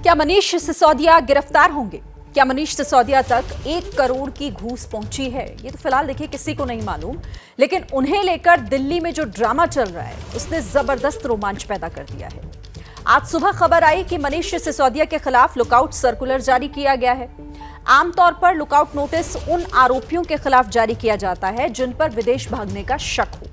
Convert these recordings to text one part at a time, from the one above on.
क्या मनीष सिसोदिया गिरफ्तार होंगे? क्या मनीष सिसोदिया तक 1 करोड़ की घूस पहुंची है? ये तो फिलहाल देखिए किसी को नहीं मालूम, लेकिन उन्हें लेकर दिल्ली में जो ड्रामा चल रहा है उसने जबरदस्त रोमांच पैदा कर दिया है। आज सुबह खबर आई कि मनीष सिसोदिया के खिलाफ लुकआउट सर्कुलर जारी किया गया है। आमतौर पर लुकआउट नोटिस उन आरोपियों के खिलाफ जारी किया जाता है जिन पर विदेश भागने का शक हो,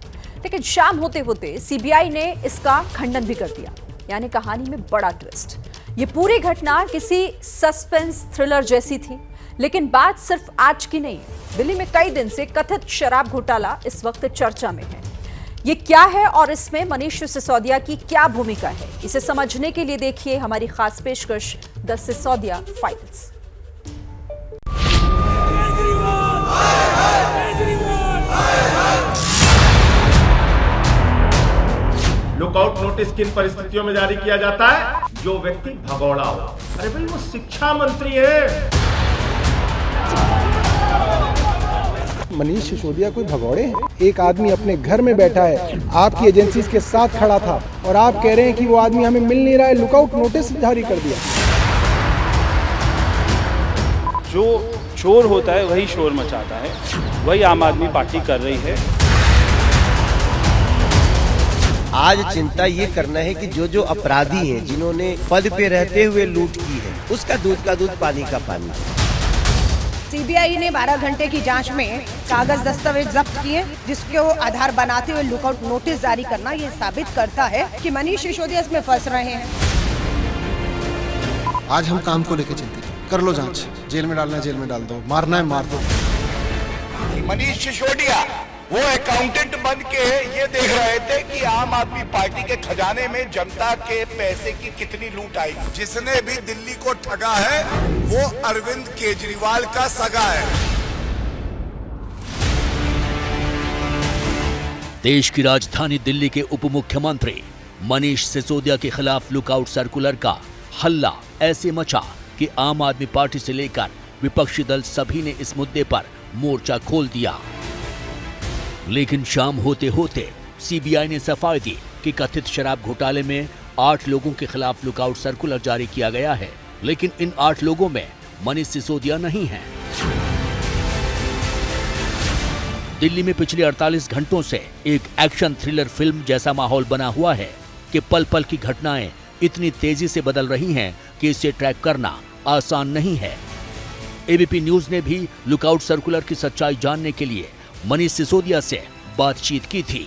लेकिन शाम होते होते सीबीआई ने इसका खंडन भी कर दिया। यानी कहानी में बड़ा ट्विस्ट। ये पूरी घटना किसी सस्पेंस थ्रिलर जैसी थी, लेकिन बात सिर्फ आज की नहीं है। दिल्ली में कई दिन से कथित शराब घोटाला इस वक्त चर्चा में है। ये क्या है और इसमें मनीष सिसोदिया की क्या भूमिका है, इसे समझने के लिए देखिए हमारी खास पेशकश the Sisodia files. Lookout notice किन परिस्थितियों में जारी किया जाता है? जो व्यक्ति भगौड़ा हो। अरे भाई वो शिक्षा मंत्री है। मनीष सिसोदिया कोई भगौड़े हैं? एक आदमी अपने घर में बैठा है, आपकी एजेंसीज के साथ खड़ा था और आप कह रहे हैं कि वो आदमी हमें मिल नहीं रहा है, लुकआउट नोटिस जारी कर दिया। जो चोर होता है वही शोर मचाता है, वही आम आदमी पार्टी कर रही है। आज चिंता ये करना है कि जो अपराधी हैं, जिन्होंने पद पे रहते हुए लूट की है, उसका दूध का दूध पानी का पानी। सीबीआई ने 12 घंटे की जांच में कागज दस्तावेज जब्त किए, जिसको आधार बनाते हुए लुकआउट नोटिस जारी करना ये साबित करता है कि मनीष सिसोदिया इसमें फंस रहे हैं। आज हम काम को लेकर चिंतित हैं। कर लो जांच, जेल में डालना है जेल में डाल दो, मारना है मार दो। मनीष सिसोदिया वो अकाउंटेंट बन के ये देख रहे थे कि आम आदमी पार्टी के खजाने में जनता के पैसे की कितनी लूट आई। जिसने भी दिल्ली को ठगा है वो अरविंद केजरीवाल का सगा है। देश की राजधानी दिल्ली के उप मुख्यमंत्री मनीष सिसोदिया के खिलाफ लुकआउट सर्कुलर का हल्ला ऐसे मचा कि आम आदमी पार्टी से लेकर विपक्षी दल सभी ने इस मुद्दे पर मोर्चा खोल दिया। लेकिन शाम होते होते सीबीआई ने सफाई दी कि कथित शराब घोटाले में 8 लोगों के खिलाफ लुकआउट सर्कुलर जारी किया गया है, लेकिन इन 8 लोगों में मनीष सिसोदिया नहीं है। दिल्ली में पिछले 48 घंटों से एक एक्शन थ्रिलर फिल्म जैसा माहौल बना हुआ है कि पल पल की घटनाएं इतनी तेजी से बदल रही हैं कि इसे ट्रैक करना आसान नहीं है। एबीपी न्यूज ने भी लुकआउट सर्कुलर की सच्चाई जानने के लिए मनीष सिसोदिया से बातचीत की थी।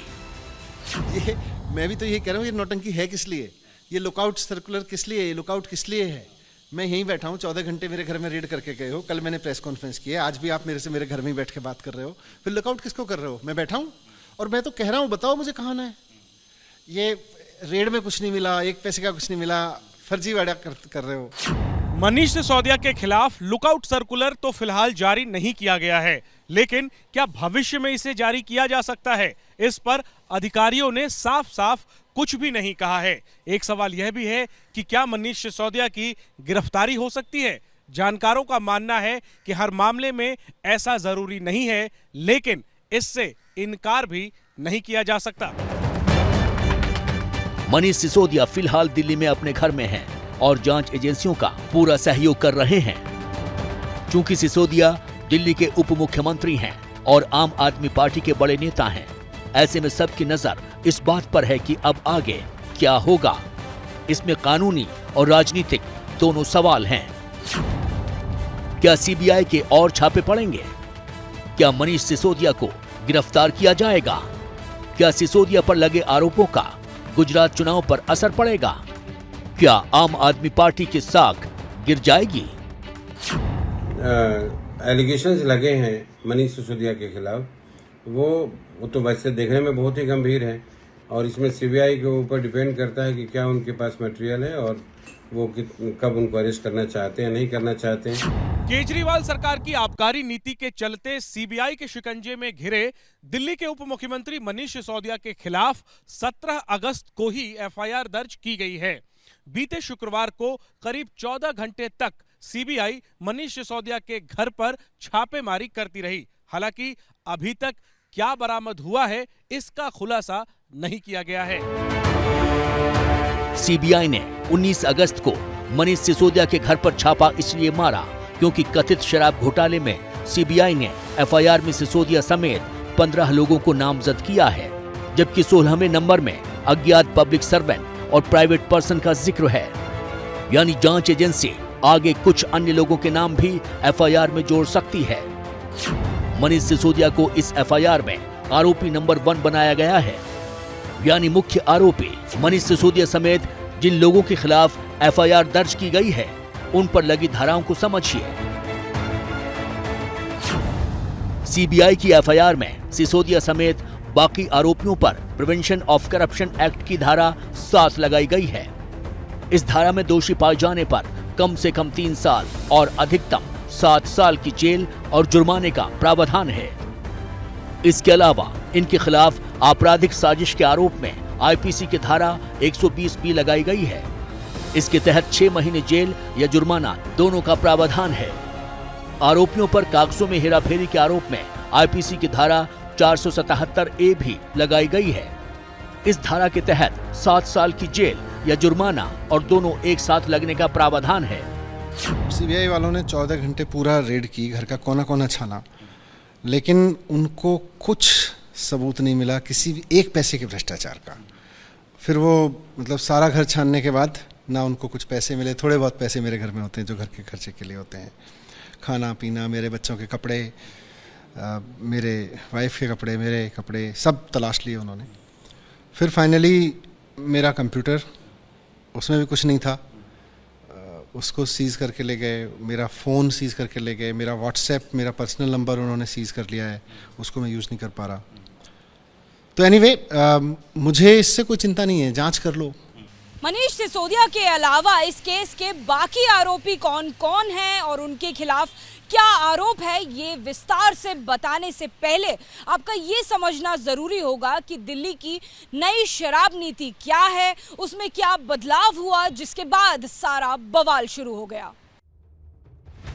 मैं भी तो यही कह रहा हूँ, ये नौटंकी है किस लिए? ये लुकआउट सर्कुलर किस लिए? ये लुकआउट किस लिए है? मैं यहीं बैठा हूँ, 14 घंटे मेरे घर में रेड करके गए हो। कल मैंने प्रेस कॉन्फ्रेंस की है, आज भी आप मेरे से मेरे घर में ही बैठ के बात कर रहे हो। फिर लुकआउट किसको कर रहे हो? मैं बैठा हूँ और मैं तो कह रहा हूँ, बताओ मुझे कहाँ है। ये रेड में कुछ नहीं मिला, 1 पैसे का कुछ नहीं मिला, फर्जीवाड़ा कर रहे हो। मनीष सिसोदिया के खिलाफ लुकआउट सर्कुलर तो फिलहाल जारी नहीं किया गया है, लेकिन क्या भविष्य में इसे जारी किया जा सकता है, इस पर अधिकारियों ने साफ साफ कुछ भी नहीं कहा है। एक सवाल यह भी है कि क्या मनीष सिसोदिया की गिरफ्तारी हो सकती है? जानकारों का मानना है कि हर मामले में ऐसा जरूरी नहीं है, लेकिन इससे इनकार भी नहीं किया जा सकता। मनीष सिसोदिया फिलहाल दिल्ली में अपने घर में हैं और जांच एजेंसियों का पूरा सहयोग कर रहे हैं। चूंकि सिसोदिया दिल्ली के उप मुख्यमंत्री हैं और आम आदमी पार्टी के बड़े नेता हैं, ऐसे में सबकी नजर इस बात पर है कि अब आगे क्या होगा। इसमें कानूनी और राजनीतिक दोनों सवाल हैं। क्या सीबीआई के और छापे पड़ेंगे? क्या मनीष सिसोदिया को गिरफ्तार किया जाएगा? क्या सिसोदिया पर लगे आरोपों का गुजरात चुनाव पर असर पड़ेगा? क्या आम आदमी पार्टी की साख गिर जाएगी? एलिगेशंस लगे हैं मनीष सिसोदिया के खिलाफ, वो तो वैसे देखने में बहुत ही गंभीर है और इसमें सीबीआई के ऊपर डिपेंड करता है कि क्या उनके पास मटेरियल है और वो कब उनको अरेस्ट करना चाहते हैं, नहीं करना चाहते हैं। केजरीवाल सरकार की आबकारी नीति के चलते सीबीआई के शिकंजे में घिरे दिल्ली के उप मुख्यमंत्री मनीष सिसोदिया के खिलाफ 17 अगस्त को ही एफआईआर दर्ज की गई है। बीते शुक्रवार को करीब 14 घंटे तक सीबीआई मनीष सिसोदिया के घर पर छापेमारी करती रही। हालांकि अभी तक क्या बरामद हुआ है इसका खुलासा नहीं किया गया है। सीबीआई ने 19 अगस्त को मनीष सिसोदिया के घर पर छापा इसलिए मारा क्योंकि कथित शराब घोटाले में सीबीआई ने एफआईआर में सिसोदिया समेत 15 लोगों को नामजद किया है, जबकि 16वें नंबर में अज्ञात पब्लिक सर्वेंट और प्राइवेट पर्सन का जिक्र है। यानी जांच एजेंसी आगे कुछ अन्य लोगों के नाम भी एफआईआर में जोड़ सकती है। मनीष सिसोदिया को इस एफआईआर में आरोपी नंबर 1 बनाया गया है। यानी मुख्य आरोपी मनीष सिसोदिया समेत जिन लोगों के खिलाफ एफआईआर दर्ज की गई है, उन पर लगी धाराओं को समझिए। सीबीआई की एफआईआर में सिसोदिया समेत बाकी आरोपियों पर प्रिवेंशन ऑफ करप्शन एक्ट की धारा 7 लगाई गई है। इस धारा में दोषी पाए जाने पर कम से कम 3 साल और अधिकतम 7 साल की जेल और जुर्माने का प्रावधान है। इसके अलावा इनके खिलाफ आपराधिक साजिश के आरोप में आईपीसी की धारा 120 भी लगाई गई है। इसके तहत 6 महीने जेल या जुर्माना दोनों का प्रावधान है। आरोपियों पर कागजों में हेराफेरी के आरोप में आईपीसी की धारा 477A भी लगाई गई है। इस धारा के तहत 7 साल की जेल या जुर्माना और दोनों एक साथ लगने का प्रावधान है। सीबीआई वालों ने 14 घंटे पूरा रेड की, घर का कोना कोना छाना, लेकिन उनको कुछ सबूत नहीं मिला किसी भी एक पैसे के भ्रष्टाचार का। फिर वो मतलब सारा घर छानने के बाद ना उनको कुछ पैसे मिले। थोड़े बहुत पैसे मेरे घर में होते हैं जो घर के खर्चे के लिए होते हैं, खाना पीना, मेरे बच्चों के कपड़े, मेरे वाइफ के कपड़े, मेरे कपड़े, सब तलाश लिए उन्होंने। फिर फाइनली मेरा कंप्यूटर, उसमें भी कुछ नहीं था, उसको सीज़ करके ले गए। मेरा फ़ोन सीज़ करके ले गए। मेरा व्हाट्सएप, मेरा पर्सनल नंबर उन्होंने सीज़ कर लिया है, उसको मैं यूज़ नहीं कर पा रहा। तो एनीवे, मुझे इससे कोई चिंता नहीं है, जांच कर लो। मनीष सिसोदिया के अलावा इस केस के बाकी आरोपी कौन कौन हैं और उनके खिलाफ क्या आरोप है, ये विस्तार से बताने से पहले आपका ये समझना जरूरी होगा कि दिल्ली की नई शराब नीति क्या है, उसमें क्या बदलाव हुआ जिसके बाद सारा बवाल शुरू हो गया।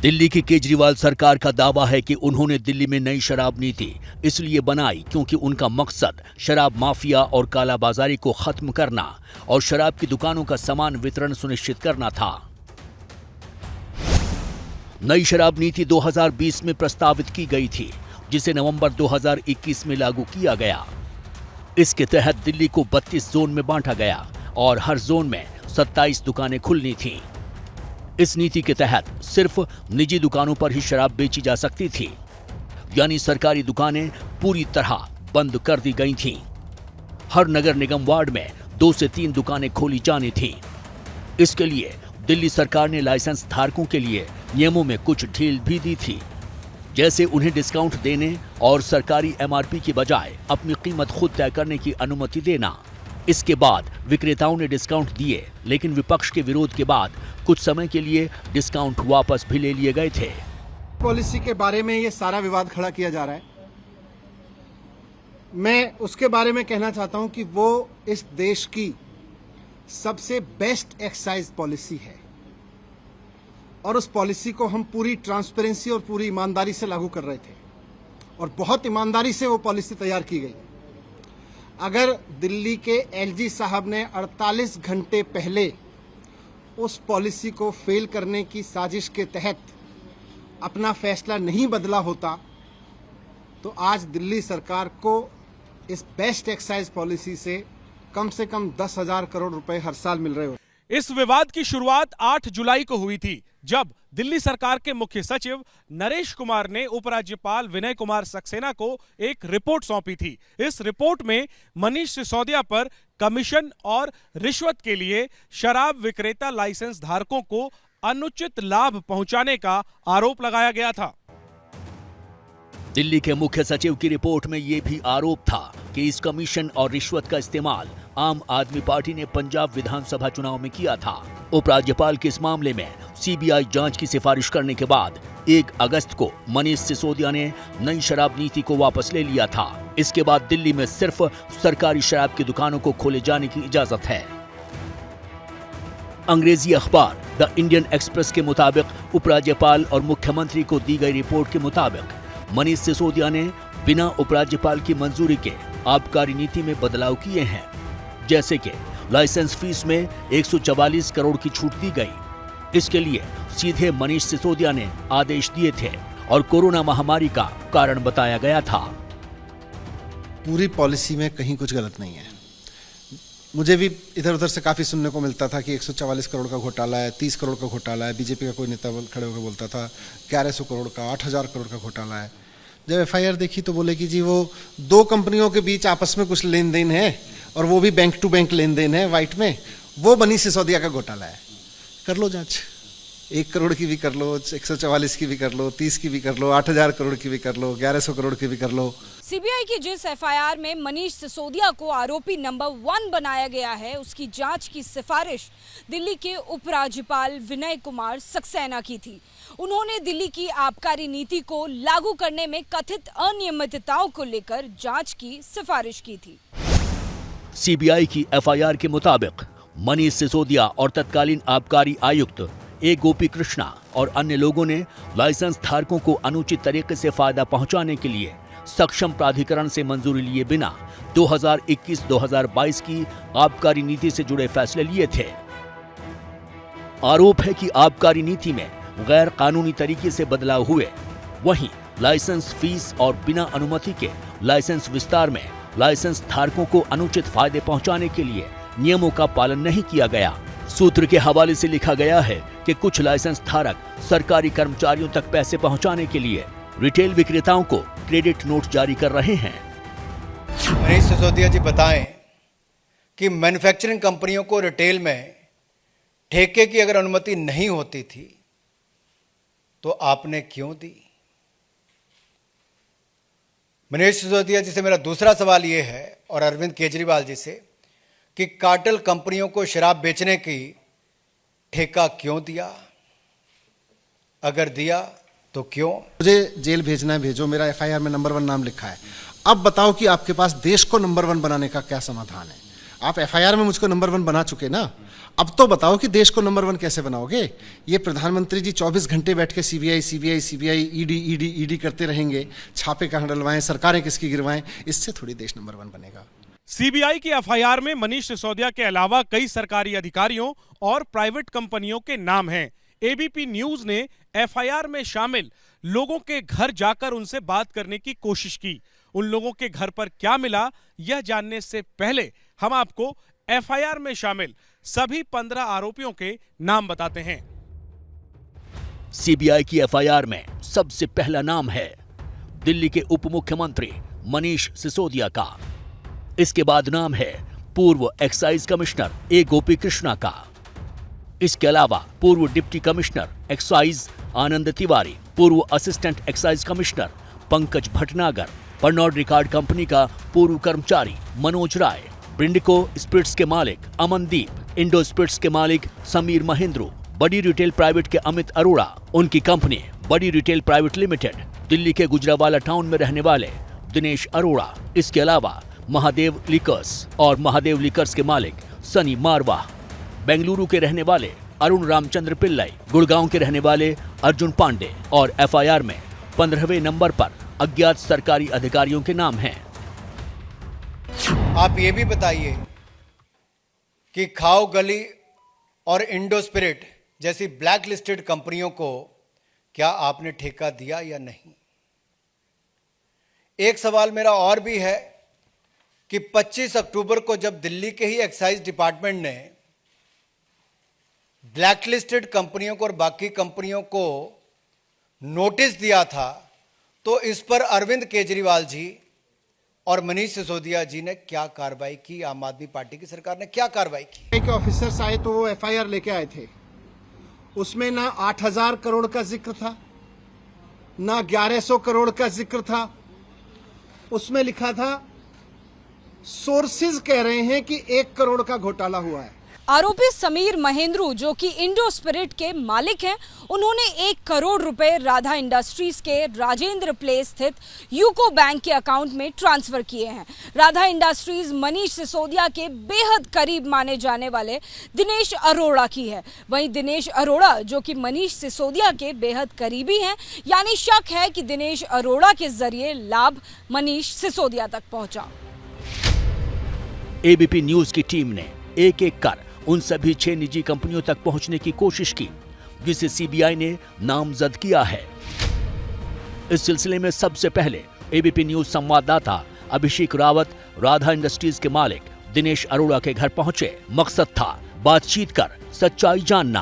दिल्ली की केजरीवाल सरकार का दावा है कि उन्होंने दिल्ली में नई शराब नीति इसलिए बनाई क्योंकि उनका मकसद शराब माफिया और कालाबाजारी को खत्म करना और शराब की दुकानों का समान वितरण सुनिश्चित करना था। नई शराब नीति 2020 में प्रस्तावित की गई थी, जिसे नवंबर 2021 में लागू किया गया। इसके तहत दिल्ली को 32 जोन में बांटा गया और हर जोन में 27 दुकानें खुलनी थीं। इस नीति के तहत सिर्फ निजी दुकानों पर ही शराब बेची जा सकती थी, यानी सरकारी दुकानें पूरी तरह बंद कर दी गई थीं। हर नगर निगम वार्ड में 2 से 3 दुकानें खोली जानी थीं। इसके लिए दिल्ली सरकार ने लाइसेंस धारकों के लिए नियमों में कुछ ढील भी दी थी, जैसे उन्हें डिस्काउंट देने और सरकारी एमआरपी की बजाय अपनी कीमत खुद तय करने की अनुमति देना। इसके बाद विक्रेताओं ने डिस्काउंट दिए, लेकिन विपक्ष के विरोध के बाद कुछ समय के लिए डिस्काउंट वापस भी ले लिए गए थे। पॉलिसी के बारे में ये सारा विवाद खड़ा किया जा रहा है। मैं उसके बारे में कहना चाहता हूं कि वो इस देश की सबसे बेस्ट एक्साइज पॉलिसी है और उस पॉलिसी को हम पूरी ट्रांसपेरेंसी और पूरी ईमानदारी से लागू कर रहे थे और बहुत ईमानदारी से वो पॉलिसी तैयार की गई। अगर दिल्ली के एलजी साहब ने 48 घंटे पहले उस पॉलिसी को फेल करने की साजिश के तहत अपना फैसला नहीं बदला होता तो आज दिल्ली सरकार को इस बेस्ट एक्साइज पॉलिसी से कम 10,000 करोड़ रुपए हर साल मिल रहे हो। इस विवाद की शुरुआत 8 जुलाई को हुई थी, जब दिल्ली सरकार के मुख्य सचिव नरेश कुमार ने उपराज्यपाल विनय कुमार सक्सेना को एक रिपोर्ट सौंपी थी। इस रिपोर्ट में मनीष सिसोदिया पर कमीशन और रिश्वत के लिए शराब विक्रेता लाइसेंस धारकों को अनुचित लाभ पहुंचाने का आरोप लगाया गया था। दिल्ली के मुख्य सचिव की रिपोर्ट में यह भी आरोप था कि इस कमीशन और रिश्वत का इस्तेमाल आम आदमी पार्टी ने पंजाब विधानसभा चुनाव में किया था। उपराज्यपाल के इस मामले में सीबीआई जांच की सिफारिश करने के बाद 1 अगस्त को मनीष सिसोदिया ने नई शराब नीति को वापस ले लिया था। इसके बाद दिल्ली में सिर्फ सरकारी शराब की दुकानों को खोले जाने की इजाजत है। अंग्रेजी अखबार द इंडियन एक्सप्रेस के मुताबिक उपराज्यपाल और मुख्यमंत्री को दी गई रिपोर्ट के मुताबिक मनीष सिसोदिया ने बिना उपराज्यपाल की मंजूरी के आबकारी नीति में बदलाव किए हैं, जैसे कि लाइसेंस फीस में 144 करोड़ की छूट दी गई, इसके लिए सीधे मनीष सिसोदिया ने आदेश दिए थे और कोरोना महामारी का कारण बताया गया था। पूरी पॉलिसी में कहीं कुछ गलत नहीं है। मुझे भी इधर उधर से काफ़ी सुनने को मिलता था कि 144 करोड़ का घोटाला है, 30 करोड़ का घोटाला है। बीजेपी का कोई नेता खड़े होकर बोलता था 1100 करोड़ का, 8000 करोड़ का घोटाला है। जब एफआईआर देखी तो बोले कि जी वो 2 कंपनियों के बीच आपस में कुछ लेन देन है और वो भी बैंक टू बैंक लेन देन है वाइट में, वो मनीष सिसोदिया का घोटाला है। कर लो जांच, 1 करोड़ की भी कर लो, 144 की भी कर लो, 30 की भी कर लो, 8000 करोड़ की भी कर लो, 1100 करोड़ की भी कर लो। सीबीआई की जिस एफआईआर में मनीष सिसोदिया को आरोपी नंबर 1 बनाया गया है, उसकी जांच की सिफारिश दिल्ली के उपराज्यपाल विनय कुमार सक्सेना की थी। उन्होंने दिल्ली की आबकारी नीति को लागू करने में कथित अनियमितताओं को लेकर जांच की सिफारिश की थी। सीबीआई की एफआईआर के मुताबिक मनीष सिसोदिया और तत्कालीन आबकारी आयुक्त ए गोपी कृष्णा और अन्य लोगों ने लाइसेंस धारकों को अनुचित तरीके से फायदा पहुंचाने के लिए सक्षम प्राधिकरण से मंजूरी लिए बिना 2021-2022 की आबकारी नीति से जुड़े फैसले लिए थे। आरोप है कि आबकारी नीति में गैर कानूनी तरीके से बदलाव हुए। वहीं लाइसेंस फीस और बिना अनुमति के लाइसेंस विस्तार में लाइसेंस धारकों को अनुचित फायदे पहुंचाने के लिए नियमों का पालन नहीं किया गया। सूत्र के हवाले से लिखा गया है कि कुछ लाइसेंस धारक सरकारी कर्मचारियों तक पैसे पहुंचाने के लिए रिटेल विक्रेताओं को क्रेडिट नोट जारी कर रहे हैं। मनीष सिसोदिया जी बताएं कि मैन्युफैक्चरिंग कंपनियों को रिटेल में ठेके की अगर अनुमति नहीं होती थी तो आपने क्यों दी? मनीष सिसोदिया जी से मेरा दूसरा सवाल यह है और अरविंद केजरीवाल जी से कि कार्टेल कंपनियों को शराब बेचने की ठेका क्यों दिया? अगर दिया तो क्यों? मुझे जेल भेजना है, भेजो। मेरा एफआईआर में नंबर 1 नाम लिखा है। अब बताओ कि आपके पास देश को नंबर 1 बनाने का क्या समाधान है? आप एफआईआर में मुझको नंबर 1 बना चुके ना, अब तो बताओ कि देश को नंबर 1 कैसे बनाओगे? ये प्रधानमंत्री जी 24 घंटे बैठ के सीबीआई ईडी करते रहेंगे, छापे कहां डलवाएं, सरकारें किसकी गिरवाएं, इससे थोड़ी देश नंबर 1 बनेगा। सीबीआई की एफआईआर में मनीष सिसोदिया के अलावा कई सरकारी अधिकारियों और प्राइवेट कंपनियों के नाम हैं। एबीपी न्यूज ने एफआईआर में शामिल लोगों के घर जाकर उनसे बात करने की कोशिश की। उन लोगों के घर पर क्या मिला, यह जानने से पहले हम आपको एफआईआर में शामिल सभी 15 आरोपियों के नाम बताते हैं। सीबीआई की एफआईआर में सबसे पहला नाम है दिल्ली के उप मुख्यमंत्री मनीष सिसोदिया का। इसके बाद नाम है पूर्व excise commissioner A Gopi Krishna का। इसके अलावा पूर्व deputy commissioner excise Anand Tiwari, पूर्व assistant excise commissioner Pankaj Bhatnagar, Pernod Ricard company का पूर्व कर्मचारी मनोज राय, ब्रिंडिको स्पिरिट्स के मालिक अमनदीप, इंडो स्पिरिट्स के मालिक समीर महेंद्रू, बड़ी रिटेल प्राइवेट के अमित अरोड़ा, उनकी कंपनी बड़ी रिटेल प्राइवेट लिमिटेड, दिल्ली के गुजरावाला टाउन में रहने वाले दिनेश अरोड़ा। इसके अलावा महादेव लिकर्स और महादेव लिकर्स के मालिक सनी मारवाह, बेंगलुरु के रहने वाले अरुण रामचंद्र पिल्लाई, गुड़गांव के रहने वाले अर्जुन पांडे और एफआईआर में 15वें नंबर पर अज्ञात सरकारी अधिकारियों के नाम हैं। आप ये भी बताइए कि खाओ गली और इंडो स्पिरिट जैसी ब्लैक लिस्टेड कंपनियों को क्या आपने ठेका दिया या नहीं? एक सवाल मेरा और भी है कि 25 अक्टूबर को जब दिल्ली के ही एक्साइज डिपार्टमेंट ने ब्लैकलिस्टेड कंपनियों को और बाकी कंपनियों को नोटिस दिया था तो इस पर अरविंद केजरीवाल जी और मनीष सिसोदिया जी ने क्या कार्रवाई की? आम आदमी पार्टी की सरकार ने क्या कार्रवाई की? के ऑफिसर्स आए तो वो एफआईआर लेके आए थे। उसमें ना 8000 करोड़ का जिक्र था, ना 1100 करोड़ का जिक्र था। उसमें लिखा था सोर्सेज कह रहे हैं कि 1 करोड़ का घोटाला हुआ है। आरोपी समीर महेंद्रू, जो कि इंडो स्पिरिट के मालिक हैं, उन्होंने 1 करोड़ रुपए राधा इंडस्ट्रीज के राजेंद्र प्लेस स्थित यूको बैंक के अकाउंट में ट्रांसफर किए हैं। राधा इंडस्ट्रीज मनीष सिसोदिया के बेहद करीब माने जाने वाले दिनेश अरोड़ा की है। वहीं दिनेश अरोड़ा, जो कि मनीष सिसोदिया के बेहद करीबी हैं, यानी शक है कि दिनेश अरोड़ा के जरिए लाभ मनीष सिसोदिया तक पहुंचा। एबीपी न्यूज की टीम ने एक एक कर उन सभी 6 निजी कंपनियों तक पहुंचने की कोशिश की। जिसे सीबीआई ने नामजद किया है। इस सिलसिले में सबसे पहले एबीपी न्यूज संवाददाता अभिषेक रावत राधा इंडस्ट्रीज के मालिक दिनेश अरोड़ा के घर पहुंचे। मकसद था बातचीत कर सच्चाई जानना।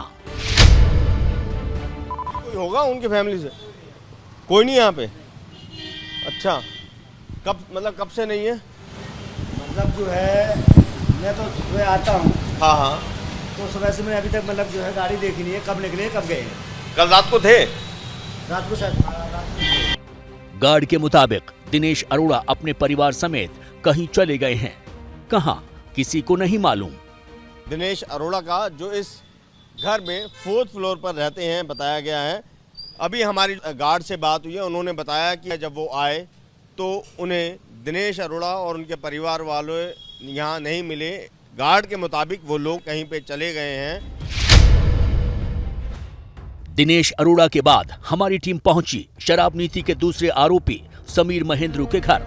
कोई होगा उनकी फैमिली से? कोई नहीं यहाँ पे? अच्छा, कब से नहीं है? मतलब जो है मैं तो सुबह आता हूँ। हाँ हाँ। तो सुबह से मैंने अभी तक मतलब जो है गाड़ी देखी नहीं है, कब निकले कब गए। कल रात को थे? रात को शायद। गार्ड के मुताबिक दिनेश अरोड़ा अपने परिवार समेत कहीं चले गए हैं। कहां किसी को नहीं मालूम। दिनेश अरोड़ा का जो इस घर में 4th फ्लोर पर रहते हैं बताया गया है। अभी हमारी गार्ड से बात हुई है, उन्होंने बताया कि जब वो आए तो उन्हें दिनेश अरोड़ा और उनके परिवार वालों यहाँ नहीं मिले। गार्ड के मुताबिक वो लोग कहीं पे चले गए हैं। दिनेश अरोड़ा के बाद हमारी टीम पहुंची शराब नीति के दूसरे आरोपी समीर महेंद्रू के घर।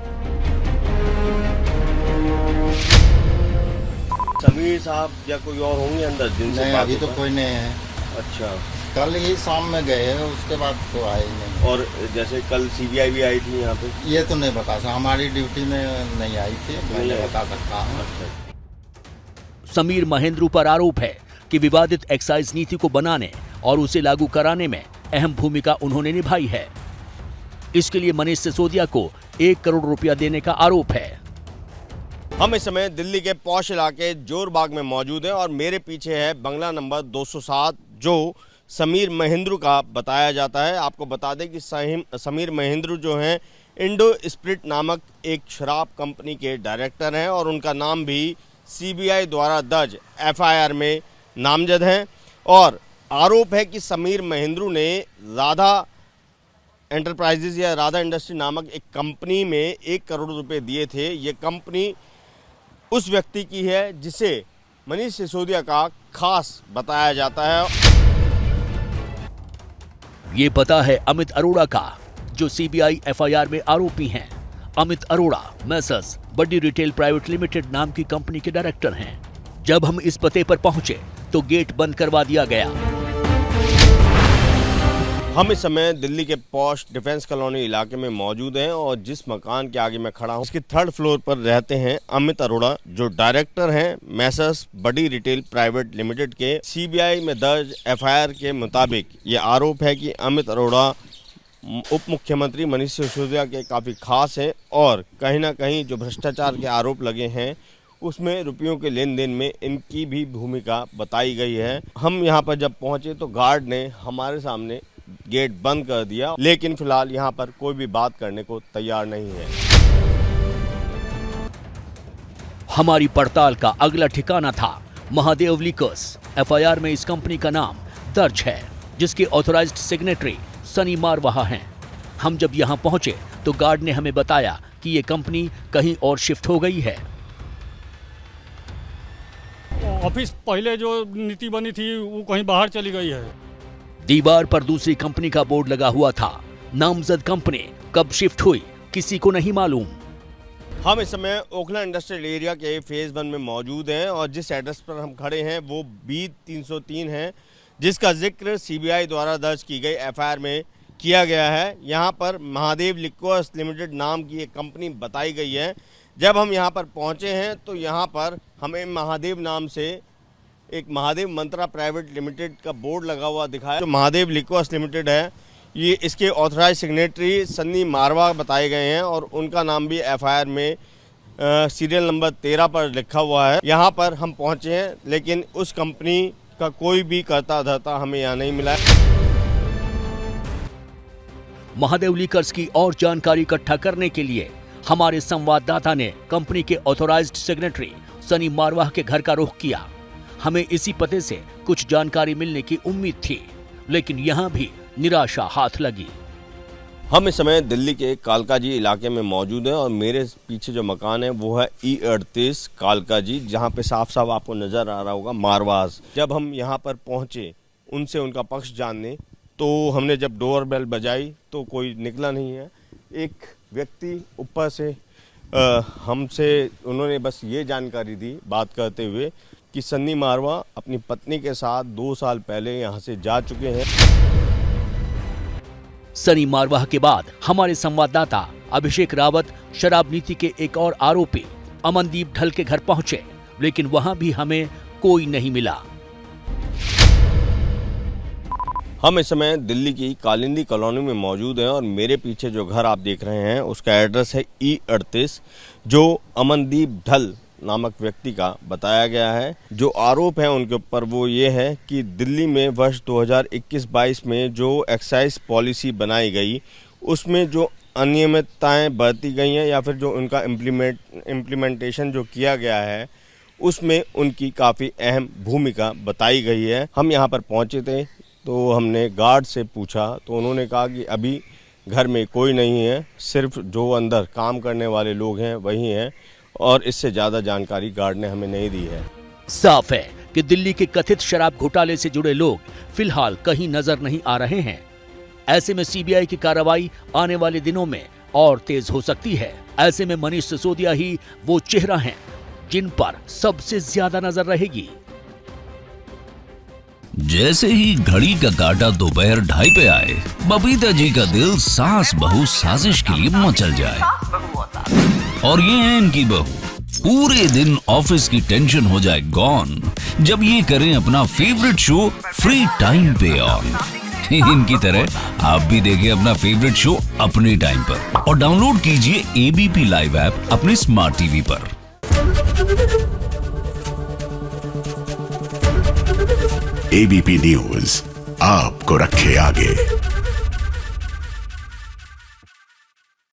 समीर साहब या कोई और होंगे अंदर जिनसे नहीं, अभी तो कोई नहीं है। अच्छा, कल ही शाम में गए हैं, उसके बाद तो आए नहीं। और जैसे कल सीबीआई भी आई थी यहाँ पे? ये तो नहीं बता सकता, हमारी ड्यूटी में नहीं आई थी, मैं नहीं बता सकता हूँ। समीर महेंद्रू पर आरोप है कि विवादित एक्साइज नीति को बनाने और उसे लागू कराने में अहम भूमिका उन्होंने निभाई है। इसके लिए मनीष सिसोदिया को 1 करोड़ रुपया देने का आरोप है। हम इस समय दिल्ली के पौष इलाके जोरबाग में मौजूद हैं और मेरे पीछे है बंगला नंबर 207 जो समीर महेंद्रू का बताया जाता है। आपको बता दें कि समीर महेंद्रू जो हैं इंडो स्पिरिट नामक एक शराब कंपनी के डायरेक्टर हैं और उनका नाम भी सीबीआई द्वारा दर्ज एफआईआर में नामजद है। और आरोप है कि समीर महेंद्रू ने राधा एंटरप्राइजेज या राधा इंडस्ट्री नामक एक कंपनी में 1 करोड़ रुपए दिए थे। ये कंपनी उस व्यक्ति की है जिसे मनीष सिसोदिया का खास बताया जाता है। ये पता है अमित अरोड़ा का, जो सीबीआई एफआईआर में आरोपी हैं। अमित अरोड़ा मैसर्स बडी रिटेल प्राइवेट लिमिटेड नाम की कंपनी के डायरेक्टर हैं। जब हम इस पते पर पहुंचे तो गेट बंद करवा दिया गया। हम इस समय दिल्ली के पॉश डिफेंस कॉलोनी इलाके में मौजूद हैं और जिस मकान के आगे मैं खड़ा हूं उसके 3rd फ्लोर पर रहते हैं अमित अरोड़ा जो डायरेक्टर हैं मैसर्स बडी रिटेल प्राइवेट लिमिटेड के। सीबीआई में दर्ज एफआईआर के मुताबिक ये आरोप है कि अमित अरोड़ा उप मुख्यमंत्री मनीष सिसोदिया के काफ़ी खास हैं और कहीं ना कहीं जो भ्रष्टाचार के आरोप लगे हैं उसमें रुपयों के लेन देन में इनकी भी भूमिका बताई गई है। हम यहाँ पर जब पहुँचे तो गार्ड ने हमारे सामने गेट बंद कर दिया, लेकिन फिलहाल यहाँ पर कोई भी बात करने को तैयार नहीं है। हमारी पड़ताल का अगला ठिकाना था महादेव लिकर्स। एफआईआर में इस कंपनी का नाम दर्ज है जिसके ऑथराइज्ड सिग्नेटरी सनी मारवाहा हैं। हम जब यहाँ पहुंचे तो गार्ड ने हमें बताया कि ये कंपनी कहीं और शिफ्ट हो गई है। ऑफिस पहले जो नीति बनी थी वो कहीं बाहर चली गई है। दीवार पर दूसरी कंपनी का बोर्ड लगा हुआ था। नामजद कंपनी कब शिफ्ट हुई किसी को नहीं मालूम। हम इस समय ओखला इंडस्ट्रियल एरिया के फेज 1 में मौजूद हैं और जिस एड्रेस पर हम खड़े हैं वो B303 है जिसका जिक्र सीबीआई द्वारा दर्ज की गई एफआईआर में किया गया है। यहाँ पर महादेव लिक्वर्स लिमिटेड नाम की एक कंपनी बताई गई है। जब हम यहाँ पर पहुँचे हैं तो यहाँ पर हमें महादेव नाम से एक महादेव मंत्रा प्राइवेट लिमिटेड का बोर्ड लगा हुआ दिखाया। जो महादेव लिक्वर्स लिमिटेड है ये इसके ऑथराइज सिग्नेटरी सन्नी मारवा बताए गए हैं और उनका नाम भी एफआईआर में सीरियल नंबर 13 पर लिखा हुआ है। यहाँ पर हम पहुँचे हैं लेकिन उस कंपनी का कोई भी कर्ता धर्ता हमें यहाँ नहीं मिला है। महादेव लिकर्स की और जानकारी इकट्ठा करने के लिए हमारे संवाददाता ने कंपनी के ऑथराइज्ड सेक्रेटरी सनी मारवाह के घर का रुख किया। हमें इसी पते से कुछ जानकारी मिलने की उम्मीद थी, लेकिन यहाँ भी निराशा हाथ लगी। हम इस समय दिल्ली के कालकाजी इलाके में मौजूद हैं और मेरे पीछे जो मकान है वो है E38 कालकाजी, जहाँ पे साफ साफ आपको नजर आ रहा होगा मारवाज। जब हम यहाँ पर पहुँचे उनसे उनका पक्ष जानने तो हमने जब डोर बेल बजाई तो कोई निकला नहीं है। एक व्यक्ति ऊपर से हमसे उन्होंने बस ये जानकारी दी बात करते हुए कि सन्नी मारवा अपनी पत्नी के साथ 2 साल पहले यहां से जा चुके हैं। सनी मारवाह के बाद हमारे संवाददाता अभिषेक रावत शराब नीति के एक और आरोपी अमनदीप ढल के घर पहुंचे, लेकिन वहां भी हमें कोई नहीं मिला। हम इस समय दिल्ली की कालिंदी कॉलोनी में मौजूद हैं और मेरे पीछे जो घर आप देख रहे हैं उसका एड्रेस है E38, जो अमनदीप ढल नामक व्यक्ति का बताया गया है। जो आरोप है उनके ऊपर वो ये है कि दिल्ली में वर्ष 2021-22 में जो एक्साइज पॉलिसी बनाई गई उसमें जो अनियमितताएं बरती गई हैं या फिर जो उनका इम्प्लीमेंटेशन जो किया गया है उसमें उनकी काफ़ी अहम भूमिका बताई गई है। हम यहाँ पर पहुँचे थे तो हमने गार्ड से पूछा तो उन्होंने कहा कि अभी घर में कोई नहीं है, सिर्फ जो अंदर काम करने वाले लोग हैं वही हैं और इससे ज़्यादा जानकारी गार्ड ने हमें नहीं दी है। साफ है कि दिल्ली के कथित शराब घोटाले से जुड़े लोग फिलहाल कहीं नजर नहीं आ रहे हैं। ऐसे में सीबीआई की कार्रवाई आने वाले दिनों में और तेज हो सकती है। ऐसे में मनीष सिसोदिया ही वो चेहरा हैं जिन पर सबसे ज्यादा नजर रहेगी। जैसे ही घड़ी का काटा दोपहर 2:30 पे आए, बबीता जी का दिल सास बहू साजिश के लिए मचल जाए। और ये है इनकी बहू, पूरे दिन ऑफिस की टेंशन हो जाए गॉन जब ये करें अपना फेवरेट शो फ्री टाइम पे ऑन। इनकी तरह आप भी देखिए अपना फेवरेट शो अपने टाइम पर और डाउनलोड कीजिए ABP लाइव ऐप अपने स्मार्ट टीवी पर। ABP न्यूज आपको रखे आगे।